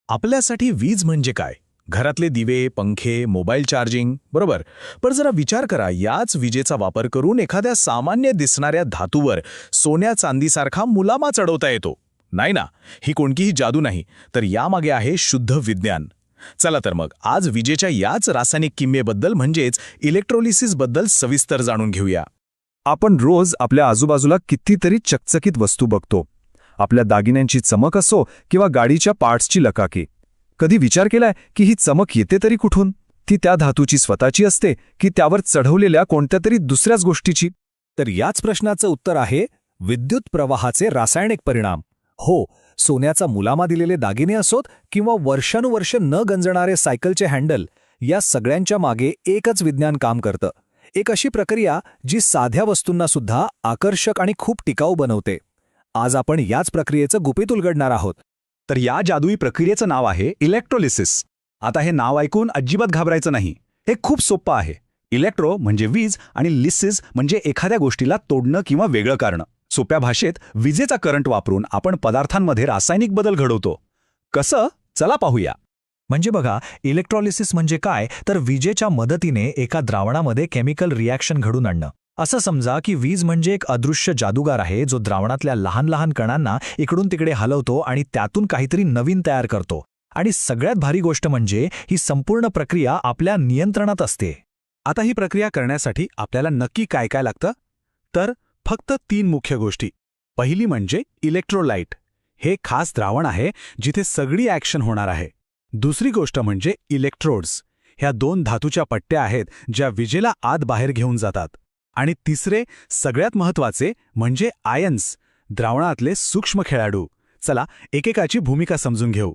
आपल्यासाठी वीज म्हणजे काय? घरातले दिवे, पंखे, मोबाईल चार्जिंग, बरोबर. पण जरा विचार करा, याच विजेचा वापर करून एखाद्या सामान्य दिसणाऱ्या धातूवर सोन्या चांदीसारखा मुलामा चढवता येतो. नाही ना, ही कोणतीही जादू नाही, तर यामागे आहे शुद्ध विज्ञान. चला तर मग आज विजेच्या याच रासायनिक किमयेबद्दल म्हणजेच इलेक्ट्रोलिसिसबद्दल सविस्तर जाणून घेऊया. आपण रोज आपल्या आजूबाजूला कितीतरी चकचकीत वस्तू बघतो. आपल्या दागिन्यांची चमक असो किंवा गाडीच्या पार्ट्सची लकाकी. कधी विचार केलाय की ही चमक येते तरी कुठून? ती त्या धातूची स्वतःची असते की त्यावर चढवलेल्या कोणत्या तरी दुसऱ्याच गोष्टीची? तर याच प्रश्नाचं उत्तर आहे विद्युत प्रवाहाचे रासायनिक परिणाम. हो, सोन्याचा मुलामा दिलेले दागिने असोत किंवा वर्षानुवर्ष न गंजणारे सायकलचे हँडल, या सगळ्यांच्या मागे एकच विज्ञान काम करतं. एक अशी प्रक्रिया जी साध्या वस्तूंना सुद्धा आकर्षक आणि खूप टिकाऊ बनवते. आज आपण याच प्रक्रियेचं गुपित उलगडणार आहोत. तर या जादुई प्रक्रियेचं नाव आहे इलेक्ट्रोलिसिस. आता हे नाव ऐकून अजिबात घाबरायचं नाही. हे खूप सोपं आहे. इलेक्ट्रो म्हणजे वीज आणि लिसिस म्हणजे एखाद्या गोष्टीला तोडणं किंवा वेगळं करणं. सोप्या भाषेत विजेचा करंट वापरून आपण पदार्थांमध्ये रासायनिक बदल घडवतो. कसं? चला पाहूया. म्हणजे बघा, इलेक्ट्रॉलिसिस म्हणजे काय, तर विजेच्या मदतीने एका द्रावणामध्ये केमिकल रिॲक्शन घडून आणणं. असं समजा की वीज म्हणजे एक अदृश्य जादूगार आहे जो द्रावणातल्या लहान लहान कणांना इकडून तिकडे हलवतो आणि त्यातून काहीतरी नवीन तयार करतो. आणि सगळ्यात भारी गोष्ट म्हणजे ही संपूर्ण प्रक्रिया आपल्या नियंत्रणात असते. आता ही प्रक्रिया करण्यासाठी आपल्याला नक्की काय काय लागतं? तर फक्त 3 मुख्य गोष्टी. पहिली म्हणजे इलेक्ट्रोलाइट. हे खास द्रावण आहे जिथे सगळी ॲक्शन होणार आहे. दुसरी गोष्ट म्हणजे इलेक्ट्रोड्स. ह्या 2 धातूच्या पट्ट्या आहेत ज्या विजेला आत बाहेर घेऊन जातात. आणि तिसरे, सगळ्यात महत्त्वाचे म्हणजे आयन्स, द्रावणातले सूक्ष्म खेळाडू. चला एकेकाची भूमिका समजून घेऊ.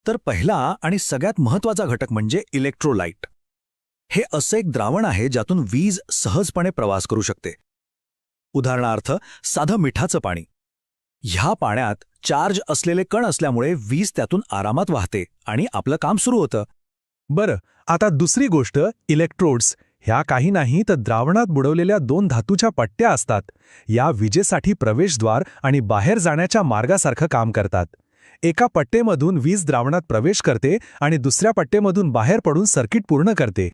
तर पहिला आणि सगळ्यात महत्त्वाचा घटक म्हणजे इलेक्ट्रोलाइट. हे असं एक द्रावण आहे ज्यातून वीज सहजपणे प्रवास करू शकते. उदाहरणार्थ साधं मिठाचं पाणी. ह्या पाण्यात चार्ज असलेले कण असल्यामुळे वीज त्यातून आरामात वाहते आणि आपलं काम सुरू होतं. बरं, आता दुसरी गोष्ट इलेक्ट्रोड्स. ह्या काही नाही तर द्रावणात बुडवलेल्या 2 धातूच्या पट्ट्या असतात. या विजेसाठी प्रवेशद्वार आणि बाहेर जाण्याच्या मार्गासारखं काम करतात. एका पट्टेमधून वीज द्रावणात प्रवेश करते आणि दुसऱ्या पट्टेमधून बाहेर पडून सर्किट पूर्ण करते.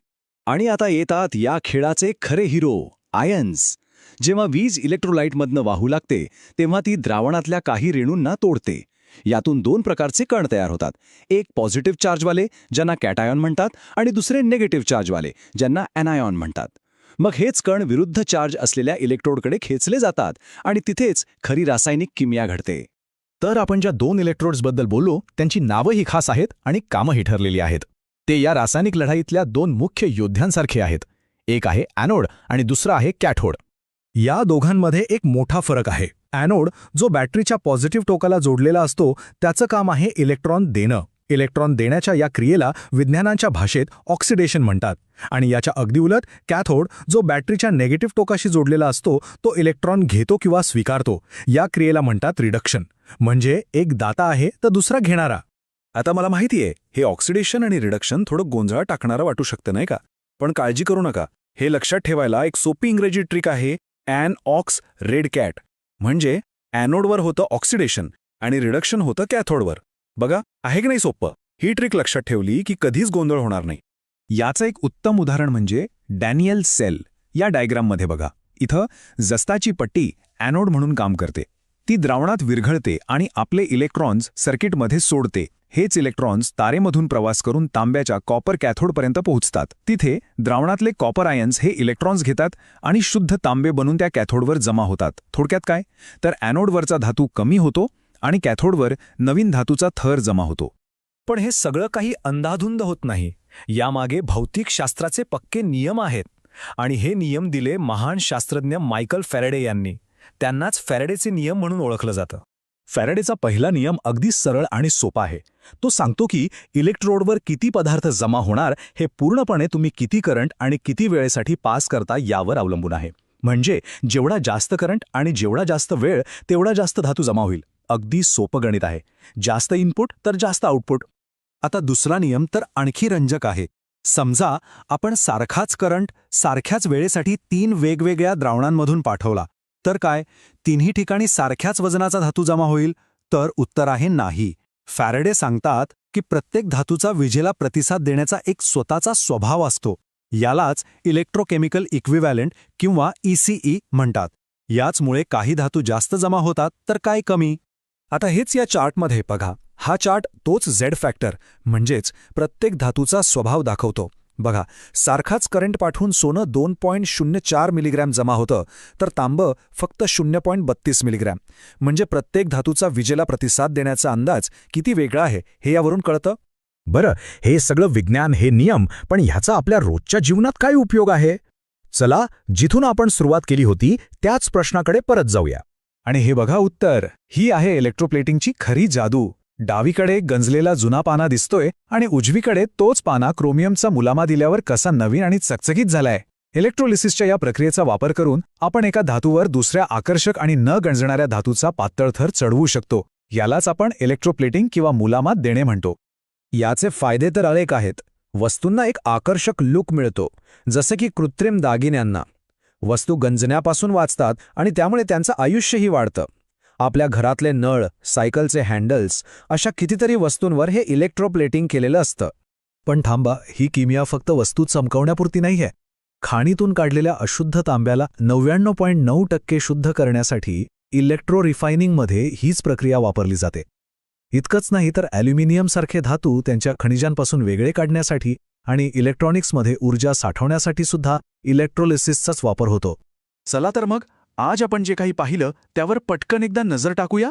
आणि आता येतात या खेळाचे खरे हिरो, आयन्स. जेव्हा वीज इलेक्ट्रोलाइटमधनं वाहू लागते तेव्हा ती द्रावणातल्या काही रेणूंना तोडते. यातून 2 प्रकारचे कण तयार होतात. एक पॉझिटिव्ह चार्जवाले ज्यांना कॅटायॉन म्हणतात आणि दुसरे निगेटिव्ह चार्जवाले ज्यांना ॲनायॉन म्हणतात. मग हेच कण विरुद्ध चार्ज असलेल्या इलेक्ट्रोडकडे खेचले जातात आणि तिथेच खरी रासायनिक किमया घडते. तर आपण ज्या 2 इलेक्ट्रोड्सबद्दल बोललो त्यांची नावंही खास आहेत आणि कामंही ठरलेली आहेत. ते या रासायनिक लढाईतल्या 2 मुख्य योद्ध्यांसारखे आहेत. एक आहे ॲनोड आणि दुसरा आहे कॅथोड. या दोघांमध्ये एक मोठा फरक आहे. ॲनोड जो बॅटरीच्या पॉझिटिव्ह टोकाला जोडलेला असतो त्याचं काम आहे इलेक्ट्रॉन देणं. इलेक्ट्रॉन देण्याच्या या क्रियेला विज्ञानाच्या भाषेत ऑक्सिडेशन म्हणतात. आणि याच्या अगदी उलट कॅथोड जो बॅटरीच्या नेगेटिव्ह टोकाशी जोडलेला असतो तो इलेक्ट्रॉन घेतो किंवा स्वीकारतो. या क्रियेला म्हणतात रिडक्शन. म्हणजे एक दाता आहे तर दुसरा घेणारा. आता मला माहिती आहे हे ऑक्सिडेशन आणि रिडक्शन थोडं गोंधळात टाकणारं वाटू शकतं नाही का? पण काळजी करू नका. हे लक्षात ठेवायला एक सोपी इंग्रजी ट्रिक आहे, ॲन ऑक्स रेड कॅट. म्हणजे ॲनोडवर होतं ऑक्सिडेशन आणि रिडक्शन होतं कॅथोडवर. बघा, आहे की नाही सोपं? ही ट्रिक लक्षात ठेवली की कधीच गोंधळ होणार नाही. याचं एक उत्तम उदाहरण म्हणजे डॅनियल सेल. या डायग्राममध्ये बघा, इथं जस्ताची पट्टी ॲनोड म्हणून काम करते. ती द्रावणात विरघळते आणि आपले इलेक्ट्रॉन्स सर्किटमध्ये सोडते. हेच इलेक्ट्रॉन्स तारेमधून प्रवास करून तांब्याच्या कॉपर कॅथोडपर्यंत पोहोचतात. तिथे द्रावणातले कॉपर आयन्स हे इलेक्ट्रॉन्स घेतात आणि शुद्ध तांबे बनून त्या कॅथोडवर जमा होतात. थोडक्यात काय, तर ॲनोडवरचा धातू कमी होतो आणि कॅथोडवर नवीन धातूचा थर जमा होतो. पण हे सगळं काही अंधाधुंद होत नाही. यामागे भौतिकशास्त्राचे पक्के नियम आहेत. आणि हे नियम दिले महान शास्त्रज्ञ मायकल फॅरेडे यांनी. त्यांनाच फॅरेडेचे नियम म्हणून ओळखलं जातं. फॅरेडेचा पहिला नियम अगदी सरळ आणि सोपा आहे. तो सांगतो की इलेक्ट्रोडवर किती पदार्थ जमा होणार हे पूर्णपणे तुम्ही किती करंट आणि किती वेळेसाठी पास करता यावर अवलंबून आहे. म्हणजे जेवढा जास्त करंट आणि जेवढा जास्त वेळ तेवढा जास्त धातू जमा होईल. अगदी सोपं गणित आहे. जास्त इनपुट तर जास्त आउटपुट. आता दुसरा नियम तर आणखी रंजक आहे. समजा आपण सारखाच करंट सारख्याच वेळेसाठी 3 वेगवेगळ्या द्रावणांमधून पाठवला तर काय तिन्ही ठिकाणी सारख्याच वजनाचा धातू जमा होईल? तर उत्तर आहे नाही. फॅरेडे सांगतात की प्रत्येक धातूचा विजेला प्रतिसाद देण्याचा एक स्वतःचा स्वभाव असतो. यालाच इलेक्ट्रोकेमिकल इक्विव्हॅलंट किंवा ECE म्हणतात. याचमुळे काही धातू जास्त जमा होतात तर काही कमी. आता हेच या चार्टमध्ये बघा. हा चार्ट तोच झेड फॅक्टर म्हणजेच प्रत्येक धातूचा स्वभाव दाखवतो. बघा, सारखाच करंट पाठवून सोनं 2.04 मिलीग्रॅम जमा होतं तर तांबं फक्त 0.32 मिलीग्रॅम. म्हणजे प्रत्येक धातूचा विजेला प्रतिसाद देण्याचा अंदाज किती वेगळा आहे हे यावरून कळतं. बरं, हे सगळं विज्ञान, हे नियम, पण ह्याचा आपल्या रोजच्या जीवनात काय उपयोग आहे? चला, जिथून आपण सुरुवात केली होती त्याच प्रश्नाकडे परत जाऊया. आणि हे बघा उत्तर. ही आहे इलेक्ट्रोप्लेटिंगची खरी जादू. डावीकडे गंजलेला जुना पाना दिसतोय आणि उजवीकडे तोच पाना क्रोमियमचा मुलामा दिल्यावर कसा नवीन आणि चकचकीत झालाय. इलेक्ट्रोलिसिसच्या या प्रक्रियेचा वापर करून आपण एका धातूवर दुसऱ्या आकर्षक आणि न गंजणाऱ्या धातूचा पातळ थर चढवू शकतो. यालाच आपण इलेक्ट्रोप्लेटिंग किंवा मुलामा देणे म्हणतो. याचे फायदे तर अनेक आहेत. वस्तूंना एक आकर्षक लुक मिळतो, जसे की कृत्रिम दागिन्यांना. वस्तू गंजण्यापासून वाचतात आणि त्यामुळे त्यांचं आयुष्यही वाढतं. आपल्या घरातले नळ, सायकलचे हँडल्स अशा कितीतरी वस्तूंवर हे इलेक्ट्रोप्लेटिंग केलेलं असतं. पण थांबा, ही किमिया फक्त वस्तू चमकवण्यापुरती नाहीये. खाणीतून काढलेल्या अशुद्ध तांब्याला 99.9% शुद्ध करण्यासाठी इलेक्ट्रो रिफायनिंगमध्ये हीच प्रक्रिया वापरली जाते. इतकंच नाही तर ॲल्युमिनियमसारखे धातू त्यांच्या खनिजांपासून वेगळे काढण्यासाठी आणि इलेक्ट्रॉनिक्समध्ये ऊर्जा साठवण्यासाठी सुद्धा इलेक्ट्रोलिसिसचाच वापर होतो. चला तर मग आज आपण जे काही पाहिलं त्यावर पटकन एकदा नजर टाकूया.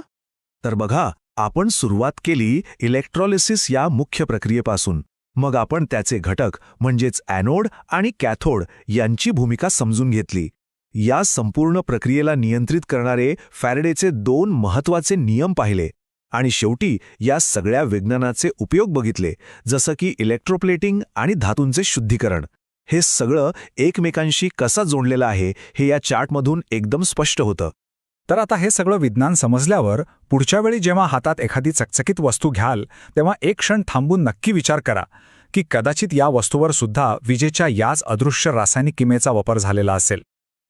तर बघा, आपण सुरुवात केली इलेक्ट्रॉलिसिस या मुख्य प्रक्रियेपासून. मग आपण त्याचे घटक म्हणजेच ॲनोड आणि कॅथोड यांची भूमिका समजून घेतली. या संपूर्ण प्रक्रियेला नियंत्रित करणारे फॅरेडेचे 2 महत्त्वाचे नियम पाहिले आणि शेवटी या सगळ्या विज्ञानाचे उपयोग बघितले, जसं की इलेक्ट्रोप्लेटिंग आणि धातूंचे शुद्धीकरण. हे सगळं एकमेकांशी कसं जोडलेलं आहे हे या चार्टमधून एकदम स्पष्ट होतं. तर आता हे सगळं विज्ञान समजल्यावर पुढच्या वेळी जेव्हा हातात एखादी चकचकीत वस्तू घ्याल तेव्हा एक क्षण थांबून नक्की विचार करा की कदाचित या वस्तूवर सुद्धा विजेच्या याच अदृश्य रासायनिक किमेचा वापर झालेला असेल.